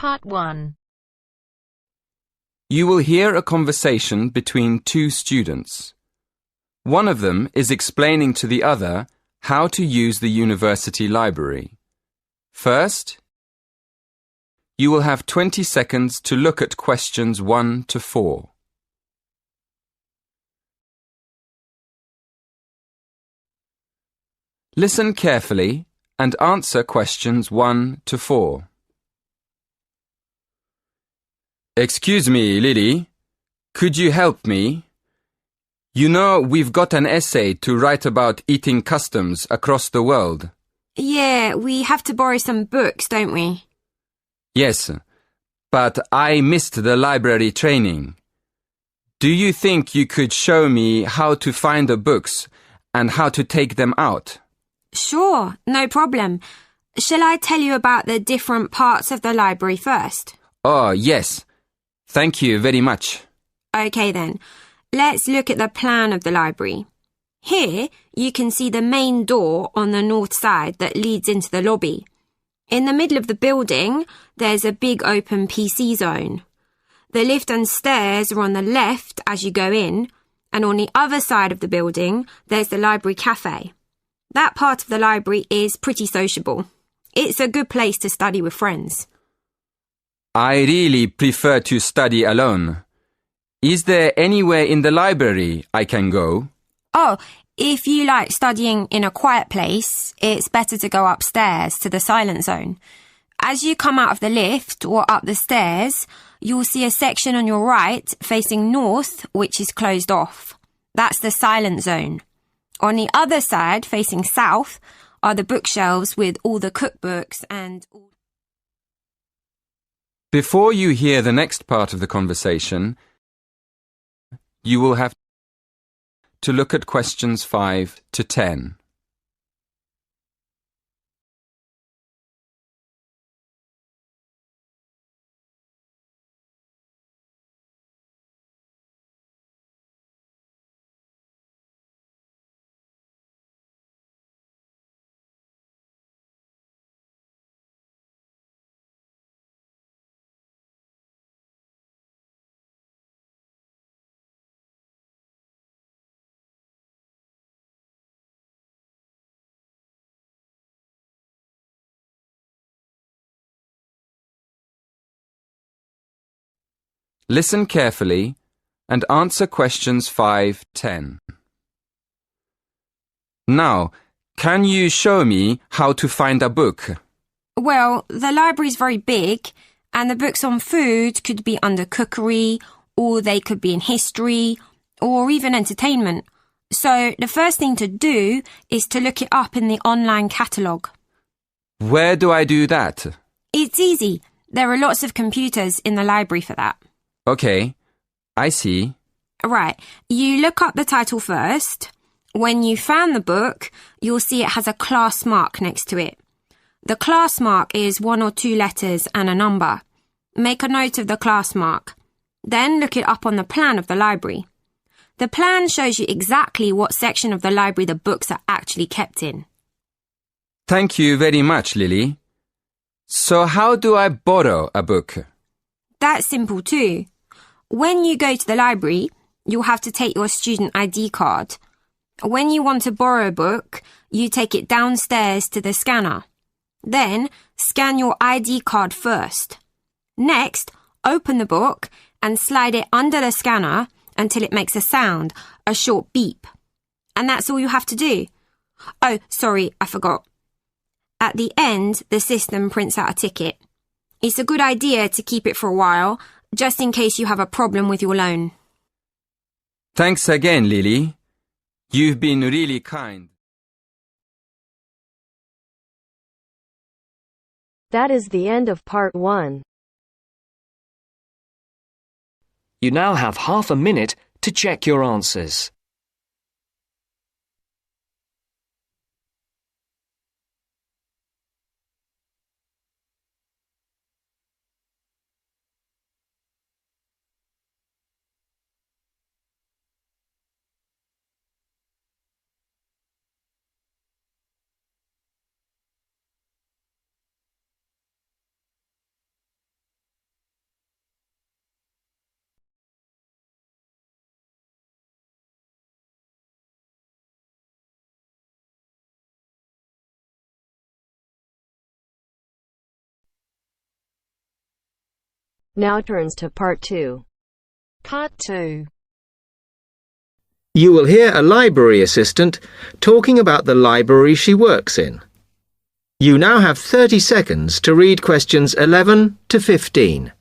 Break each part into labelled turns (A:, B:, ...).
A: Part 1.
B: You will hear a conversation between two students. One of them is explaining to the other how to use the university library. First, you will have 20 seconds to look at questions 1 to 4. Listen carefully and answer questions 1 to 4. Excuse me, Lily. Could you help me? You know, we've got an essay to write about eating customs across the world.
C: Yeah, we have to borrow some books, don't we?
B: Yes, but I missed the library training. Do you think you could show me how to find the books and how to take them out?
C: Sure, no problem. Shall I tell you about the different parts of the library first?
B: Oh, yes. Thank you very much.
C: Okay then, let's look at the plan of the library. Here, you can see the main door on the north side that leads into the lobby. In the middle of the building, there's a big open PC zone. The lift and stairs are on the left as you go in, and on the other side of the building, there's the library cafe. That part of the library is pretty sociable. It's a good place to study with friends.
B: I really prefer to study alone. Is there anywhere in the library I can go?
C: Oh, if you like studying in a quiet place, it's better to go upstairs to the silent zone. As you come out of the lift or up the stairs, you'll see a section on your right facing north which is closed off. That's the silent zone. On the other side, facing south, are the bookshelves with all the cookbooks and...
B: Before you hear the next part of the conversation, you will have to look at questions 5 to 10. Listen carefully and answer questions 5, 10. Now, can you show me how to find a book?
C: Well, the library's very big, and the books on food could be under cookery, or they could be in history, or even entertainment. So the first thing to do is to look it up in the online catalogue.
B: Where do I do that?
C: It's easy. There are lots of computers in the library for that.
B: Okay, I see.
C: Right, you look up the title first. When you found the book, you'll see it has a class mark next to it. The class mark is 1 or 2 letters and a number. Make a note of the class mark. Then look it up on the plan of the library. The plan shows you exactly what section of the library the books are actually kept in.
B: Thank you very much, Lily. So how do I borrow a book?
C: That's simple too. When you go to the library, you'll have to take your student ID card. When you want to borrow a book, you take it downstairs to the scanner. Then, scan your ID card first. Next, open the book and slide it under the scanner until it makes a sound, a short beep. And that's all you have to do. Oh, sorry, I forgot. At the end, the system prints out a ticket. It's a good idea to keep it for a while, just in case you have a problem with your loan.
B: Thanks again, Lily. You've been really kind.
A: That is the end of Part 1.
D: You now have half a minute to check your answers.
A: Now turns to Part 2. Part 2.
E: You will hear a library assistant talking about the library she works in. You now have 30 seconds to read questions 11 to 15.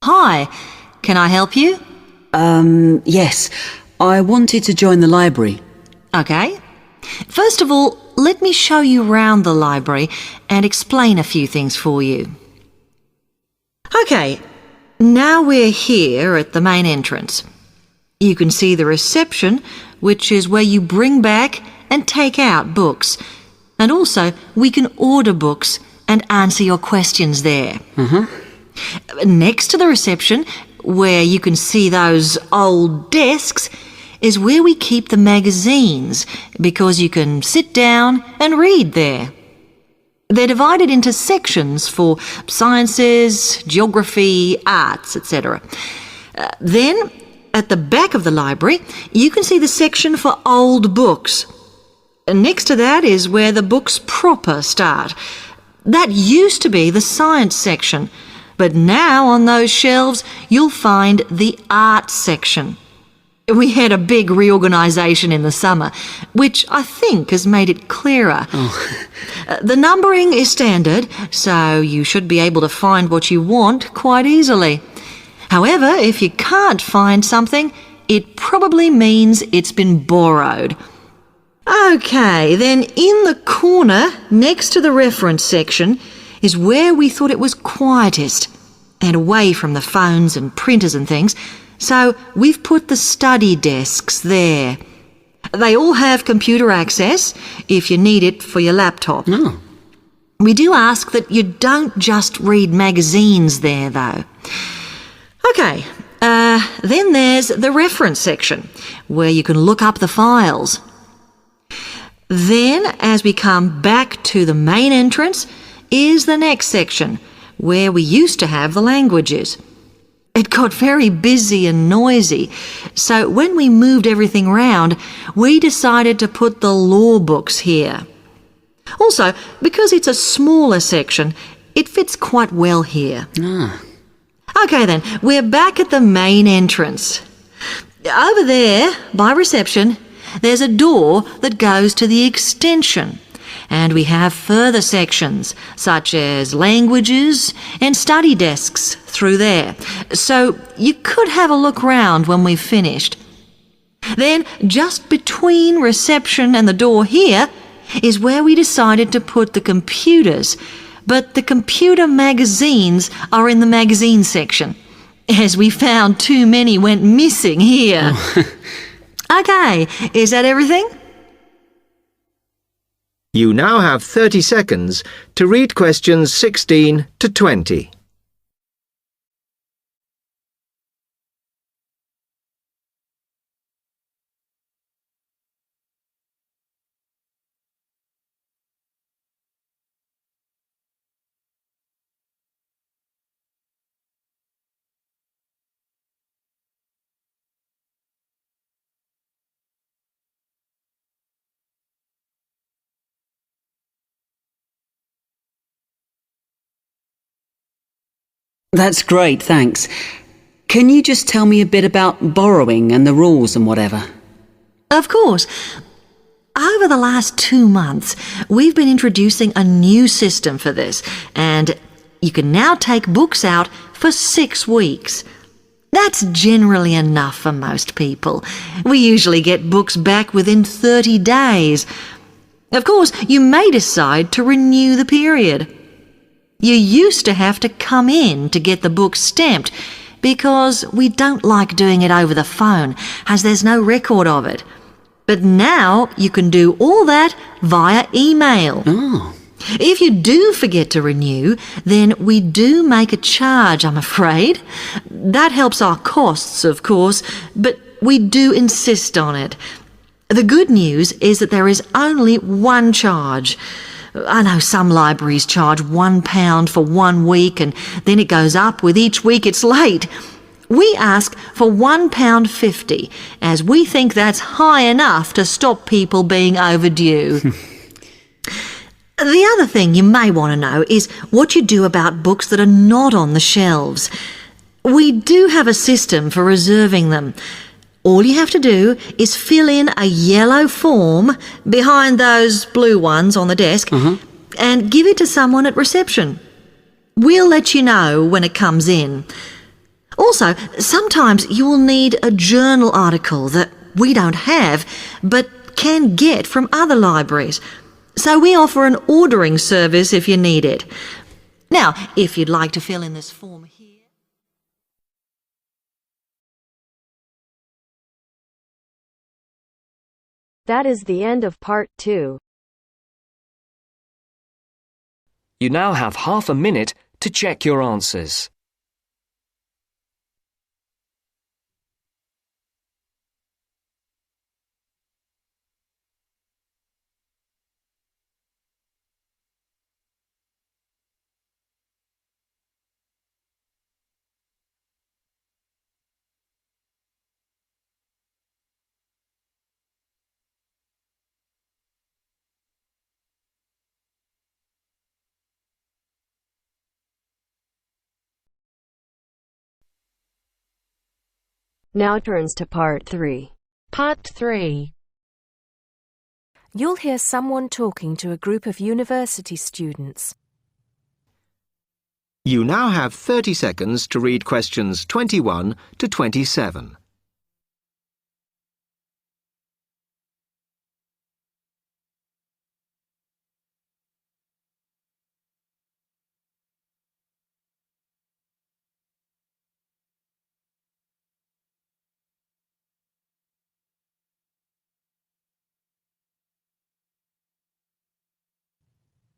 F: Hi, can I help you?
G: Yes. I wanted to join the library.
F: Okay. First of all, let me show you round the library and explain a few things for you. Okay, now we're here at the main entrance. You can see the reception, which is where you bring back and take out books. And also, we can order books and answer your questions there. Next to the reception, where you can see those old desks, is where we keep the magazines, because you can sit down and read there. They're divided into sections for sciences, geography, arts, etc. Then, at the back of the library, you can see the section for old books. Next to that is where the books proper start. That used to be the science section, but now on those shelves you'll find the art section. We had a big reorganisation in the summer, which I think has made it clearer. The numbering is standard, so you should be able to find what you want quite easily. However, if you can't find something, it probably means it's been borrowed. Okay, then in the corner next to the reference section is where we thought it was quietest and away from the phones and printers and things, so we've put the study desks there. They all have computer access if you need it for your laptop. We do ask that you don't just read magazines there, though. Okay, then there's the reference section, where you can look up the files. Then, as we come back to the main entrance, is the next section, where we used to have the languages. It got very busy and noisy, so when we moved everything round, we decided to put the law books here. Also, because it's a smaller section, it fits quite well here. Okay then, we're back at the main entrance. Over there, by reception, there's a door that goes to the extension. And we have further sections, such as languages and study desks through there. So you could have a look round when we've finished. Then, just between reception and the door here, is where we decided to put the computers. But the computer magazines are in the magazine section, as we found too many went missing here. Okay, is that everything?
E: You now have 30 seconds to read questions 16 to 20.
G: That's great, thanks. Can you just tell me a bit about borrowing and the rules and whatever?
F: Of course. Over the last 2 months, we've been introducing a new system for this, and you can now take books out for 6 weeks. That's generally enough for most people. We usually get books back within 30 days. Of course, you may decide to renew the period. You used to have to come in to get the book stamped because we don't like doing it over the phone, as there's no record of it. But now you can do all that via email. If you do forget to renew, then we do make a charge, I'm afraid. That helps our costs, of course, but we do insist on it. The good news is that there is only one charge. I know some libraries charge £1 for 1 week and then it goes up with each week it's late. We ask for £1.50 as we think that's high enough to stop people being overdue. The other thing you may want to know is what you do about books that are not on the shelves. We do have a system for reserving them. All you have to do is fill in a yellow form behind those blue ones on the desk and give it to someone at reception. We'll let you know when it comes in. Also, sometimes you will need a journal article that we don't have but can get from other libraries. So we offer an ordering service if you need it. Now, if you'd like to fill in this form here.
A: That is the end of part 2.
D: You now have half a minute to check your answers.
A: Now turns to part 3.
H: Part 3. You'll hear someone talking to a group of university students.
E: You now have 30 seconds to read questions 21 to 27.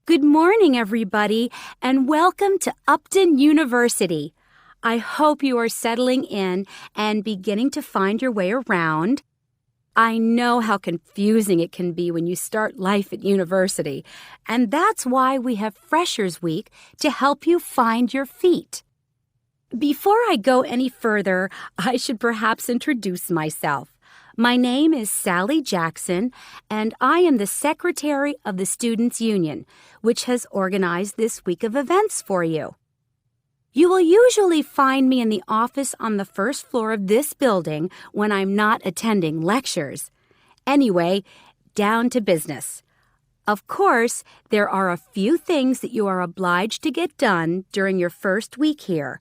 I: Good morning, everybody, and welcome to Upton University. I hope you are settling in and beginning to find your way around. I know how confusing it can be when you start life at university, and that's why we have Freshers Week to help you find your feet. Before I go any further, I should perhaps introduce myself. My name is Sally Jackson, and I am the Secretary of the Students' Union, which has organized this week of events for you. You will usually find me in the office on the first floor of this building when I'm not attending lectures. Anyway, down to business. Of course, there are a few things that you are obliged to get done during your first week here.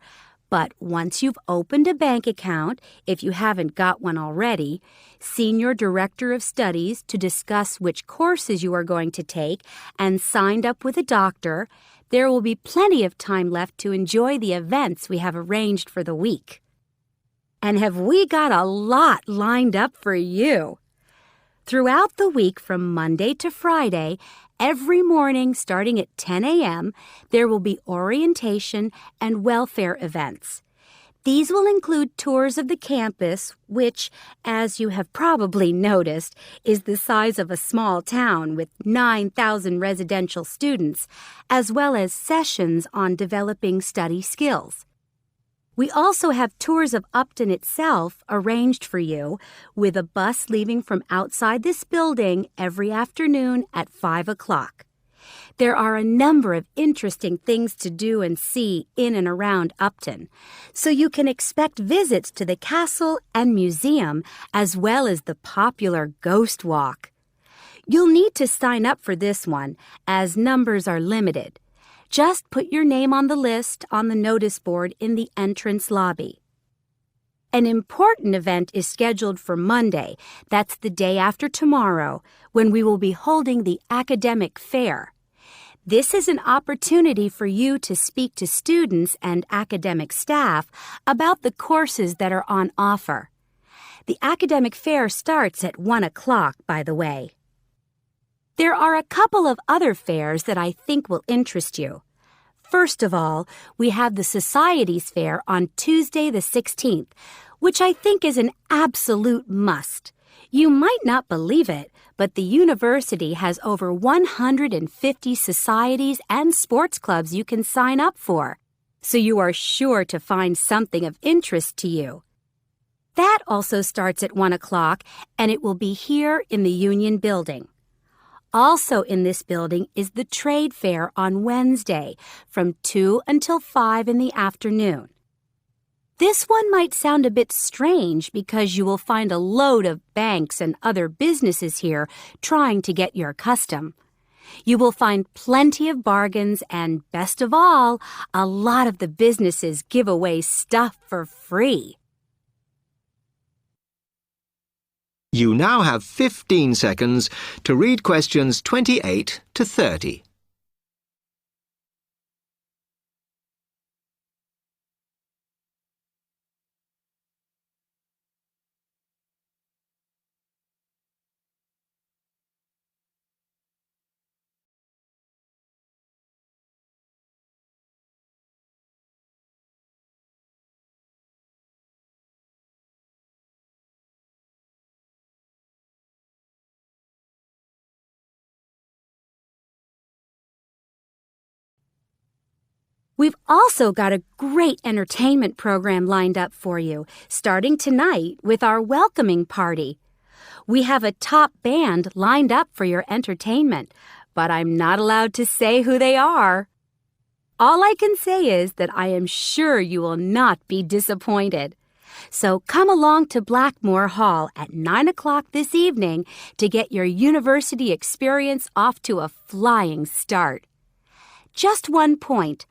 I: But once you've opened a bank account, if you haven't got one already, seen your director of studies to discuss which courses you are going to take, and signed up with a doctor, there will be plenty of time left to enjoy the events we have arranged for the week. And have we got a lot lined up for you? Throughout the week from Monday to Friday, every morning starting at 10 a.m., there will be orientation and welfare events. These will include tours of the campus, which, as you have probably noticed, is the size of a small town with 9,000 residential students, as well as sessions on developing study skills. We also have tours of Upton itself arranged for you, with a bus leaving from outside this building every afternoon at 5 o'clock. There are a number of interesting things to do and see in and around Upton, so you can expect visits to the castle and museum as well as the popular Ghost Walk. You'll need to sign up for this one, as numbers are limited. Just put your name on the list on the notice board in the entrance lobby. An important event is scheduled for Monday, that's the day after tomorrow, when we will be holding the academic fair. This is an opportunity for you to speak to students and academic staff about the courses that are on offer. The academic fair starts at 1 o'clock, by the way. There are a couple of other fairs that I think will interest you. First of all, we have the Societies Fair on Tuesday the 16th, which I think is an absolute must. You might not believe it, but the university has over 150 societies and sports clubs you can sign up for, so you are sure to find something of interest to you. That also starts at 1 o'clock, and it will be here in the Union Building. Also in this building is the Trade Fair on Wednesday from 2 until 5 in the afternoon. This one might sound a bit strange because you will find a load of banks and other businesses here trying to get your custom. You will find plenty of bargains and, best of all, a lot of the businesses give away stuff for free.
E: You now have 15 seconds to read questions 28 to 30.
I: We've also got a great entertainment program lined up for you, starting tonight with our welcoming party. We have a top band lined up for your entertainment, but I'm not allowed to say who they are. All I can say is that I am sure you will not be disappointed. So come along to Blackmore Hall at 9 o'clock this evening to get your university experience off to a flying start. Just one point.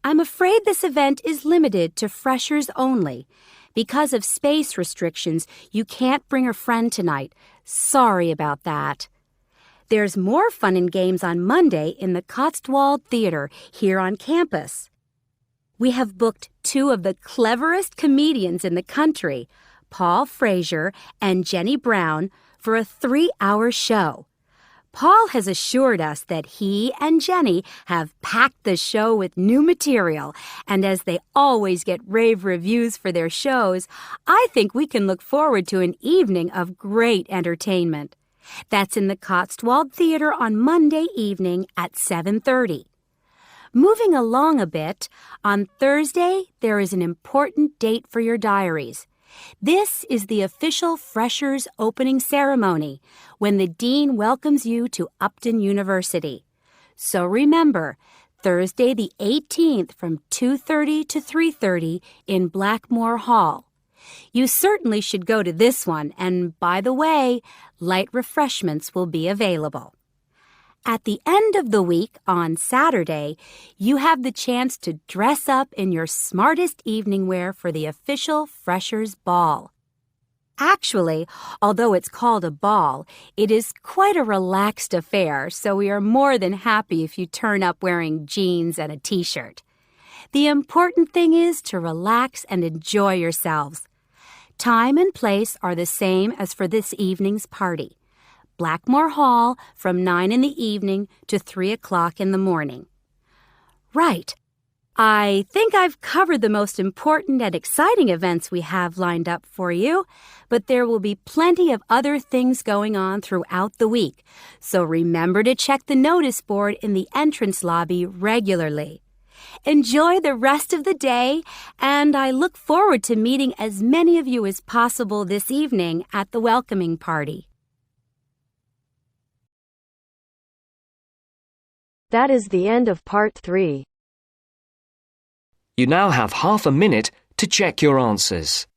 I: I'm afraid this event is limited to freshers only. Because of space restrictions, you can't bring a friend tonight. Sorry about that. There's more fun and games on Monday in the Cotswold Theater here on campus. We have booked two of the cleverest comedians in the country, Paul Frazier and Jenny Brown, for a 3-hour show. Paul has assured us that he and Jenny have packed the show with new material, and as they always get rave reviews for their shows, I think we can look forward to an evening of great entertainment. That's in the Cotswold Theater on Monday evening at 7:30. Moving along a bit, on Thursday there is an important date for your diaries. This is the official Freshers Opening Ceremony, when the Dean welcomes you to Upton University. So remember, Thursday the 18th from 2:30 to 3:30 in Blackmore Hall. You certainly should go to this one, and by the way, light refreshments will be available. At the end of the week, on Saturday, you have the chance to dress up in your smartest evening wear for the official Freshers' Ball. Actually, although it's called a ball, it is quite a relaxed affair, so we are more than happy if you turn up wearing jeans and a t-shirt. The important thing is to relax and enjoy yourselves. Time and place are the same as for this evening's party. Blackmore Hall from 9 in the evening to 3 o'clock in the morning. Right. I think I've covered the most important and exciting events we have lined up for you, but there will be plenty of other things going on throughout the week, so remember to check the notice board in the entrance lobby regularly. Enjoy the rest of the day, and I look forward to meeting as many of you as possible this evening at the welcoming party.
A: That is the end of part 3.
D: You now have half a minute to check your answers.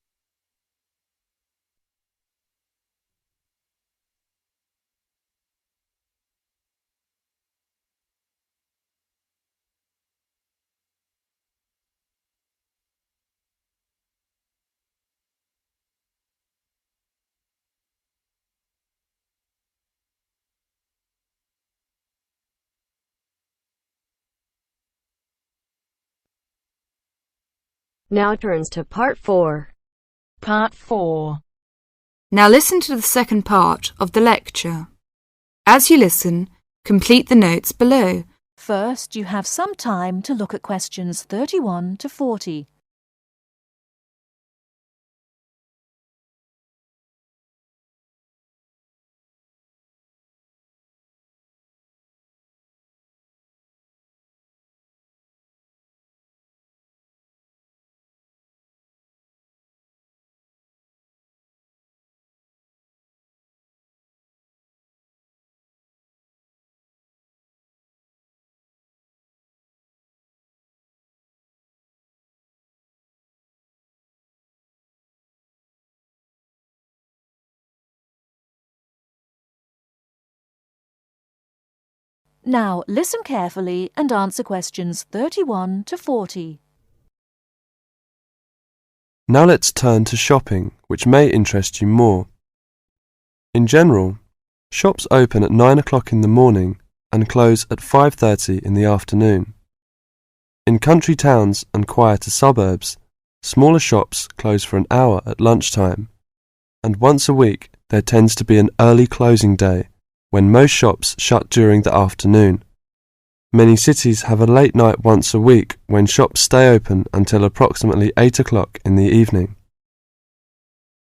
A: Now turns to part 4.
J: Part 4.
K: Now listen to the second part of the lecture. As you listen, Complete the notes below.
H: First, you have some time to look at questions 31 to 40. Now listen carefully and answer questions 31 to 40.
L: Now let's turn to shopping, which may interest you more. In general, shops open at 9 o'clock in the morning and close at 5:30 in the afternoon. In country towns and quieter suburbs, smaller shops close for an hour at lunchtime, and once a week there tends to be an early closing day when most shops shut during the afternoon. Many cities have a late night once a week when shops stay open until approximately 8 o'clock in the evening.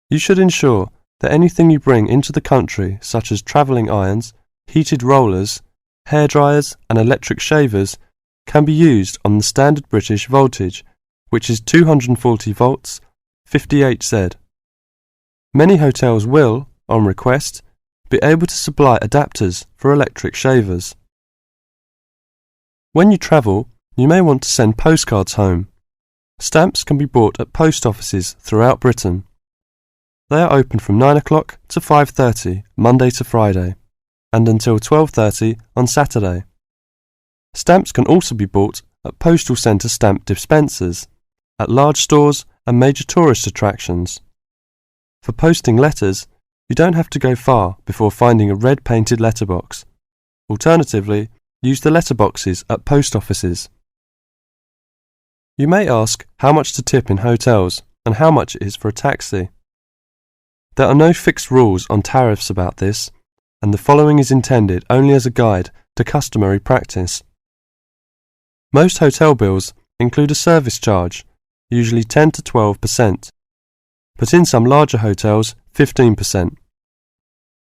L: You should ensure that anything you bring into the country, such as travelling irons, heated rollers, hairdryers and electric shavers, can be used on the standard British voltage, which is 240 volts, 58Z. Many hotels will, on request, be able to supply adapters for electric shavers. When you travel, you may want to send postcards home. Stamps can be bought at post offices throughout Britain. They are open from 9 o'clock to 5:30 Monday to Friday, and until 12:30 on Saturday. Stamps can also be bought at postal centre stamp dispensers, at large stores and major tourist attractions. For posting letters, you don't have to go far before finding a red painted letterbox. Alternatively, use the letterboxes at post offices. You may ask how much to tip in hotels and how much it is for a taxi. There are no fixed rules on tariffs about this, and the following is intended only as a guide to customary practice. Most hotel bills include a service charge, usually 10 to 12%, but in some larger hotels, 15%.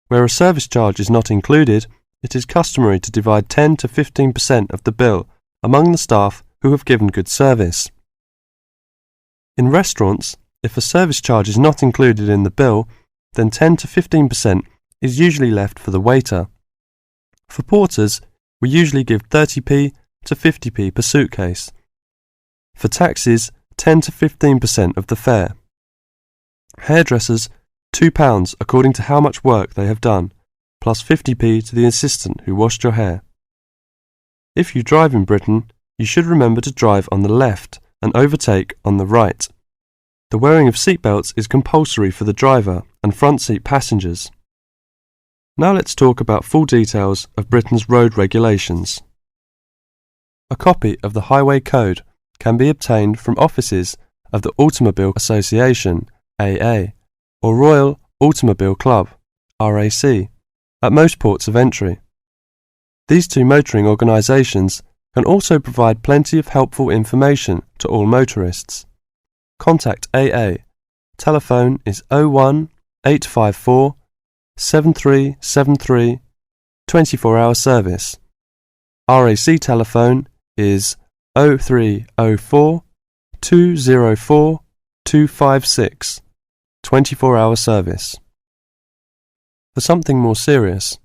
L: Where a service charge is not included, it is customary to divide 10 to 15% of the bill among the staff who have given good service. In restaurants, if a service charge is not included in the bill, then 10 to 15% is usually left for the waiter. For porters, we usually give 30p to 50p per suitcase. For taxis, 10 to 15% of the fare. Hairdressers, £2 according to how much work they have done, plus 50p to the assistant who washed your hair. If you drive in Britain, you should remember to drive on the left and overtake on the right. The wearing of seatbelts is compulsory for the driver and front seat passengers. Now let's talk about full details of Britain's road regulations. A copy of the Highway Code can be obtained from offices of the Automobile Association, AA, or Royal Automobile Club, RAC, at most ports of entry. These two motoring organisations can also provide plenty of helpful information to all motorists. Contact AA. Telephone is 01 854 7373, 24-hour service. RAC telephone is 0304 204 256, 24-hour service. For something more serious,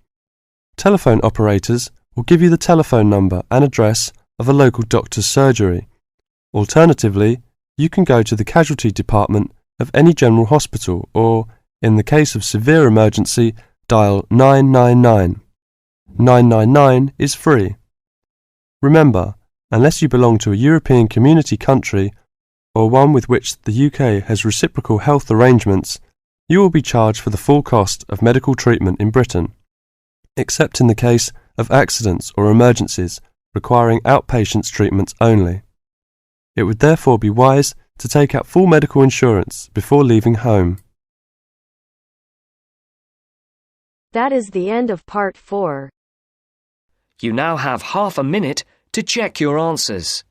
L: telephone operators will give you the telephone number and address of a local doctor's surgery. Alternatively, you can go to the casualty department of any general hospital or, in the case of severe emergency, dial 999. 999 is free. Remember, unless you belong to a European Community country or one with which the UK has reciprocal health arrangements, you will be charged for the full cost of medical treatment in Britain, except in the case of accidents or emergencies requiring outpatients treatment only. It would therefore be wise to take out full medical insurance before leaving home.
A: That is the end of part 4.
D: You now have half a minute to check your answers.